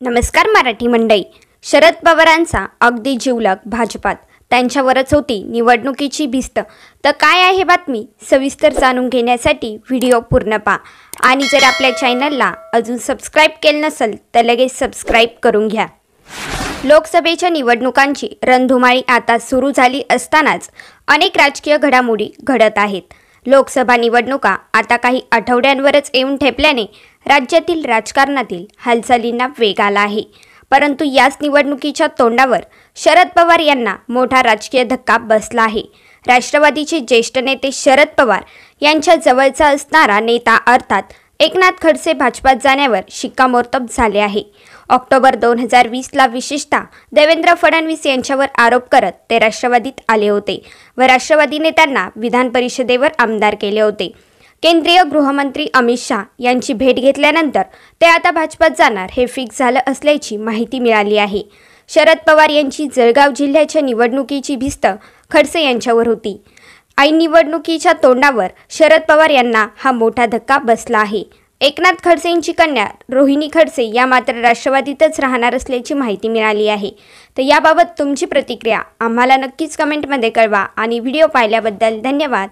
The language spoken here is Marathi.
नमस्कार मराठी मंडळी. शरद पवारांचा अगदी जिवलग भाजपात, त्यांच्यावरच होती निवडणुकीची भिस्त. तर काय आहे बातमी, सविस्तर जाणून घेण्यासाठी व्हिडिओ पूर्ण पहा. आणि जर आपल्या चॅनलला अजून सबस्क्राईब केलं नसेल तर लगेच सबस्क्राईब करून घ्या. लोकसभेच्या निवडणुकांची रणधुमाळी आता सुरू झाली असतानाच अनेक राजकीय घडामोडी घडत आहेत. लोकसभा निवडणुका आता काही आठवड्यांवरच येऊन ठेपल्याने राज्यातील राजकारणातील हालचालींना वेग आला आहे. परंतु याच निवडणुकीच्या तोंडावर शरद पवार यांना मोठा राजकीय धक्का बसला आहे. राष्ट्रवादीचे ज्येष्ठ नेते शरद पवार यांच्या जवळचा असणारा नेता अर्थात एकनाथ खडसे भाजपात जाण्यावर शिक्कामोर्तब झाले आहे. ऑक्टोबर 2020ला विशेषतः देवेंद्र फडणवीस यांच्यावर आरोप करत ते राष्ट्रवादीत आले होते व राष्ट्रवादीने त्यांना विधान परिषदेवर आमदार केले होते. केंद्रीय गृहमंत्री अमित शहा यांची भेट घेतल्यानंतर ते आता भाजपात जाणार हे फिक्स झालं असल्याची माहिती मिळाली आहे. शरद पवार यांची जळगाव जिल्ह्याच्या निवडणुकीची भिस्त खडसे यांच्यावर होती. ऐन निवडणुकीच्या तोंडावर शरद पवार यांना हा मोठा धक्का बसला आहे. एकनाथ खडसेंची कन्या रोहिणी खडसे या मात्र राष्ट्रवादीतच राहणार असल्याची माहिती मिळाली आहे. तर याबाबत तुमची प्रतिक्रिया आम्हाला नक्कीच कमेंटमध्ये कळवा आणि व्हिडिओ पाहिल्याबद्दल धन्यवाद.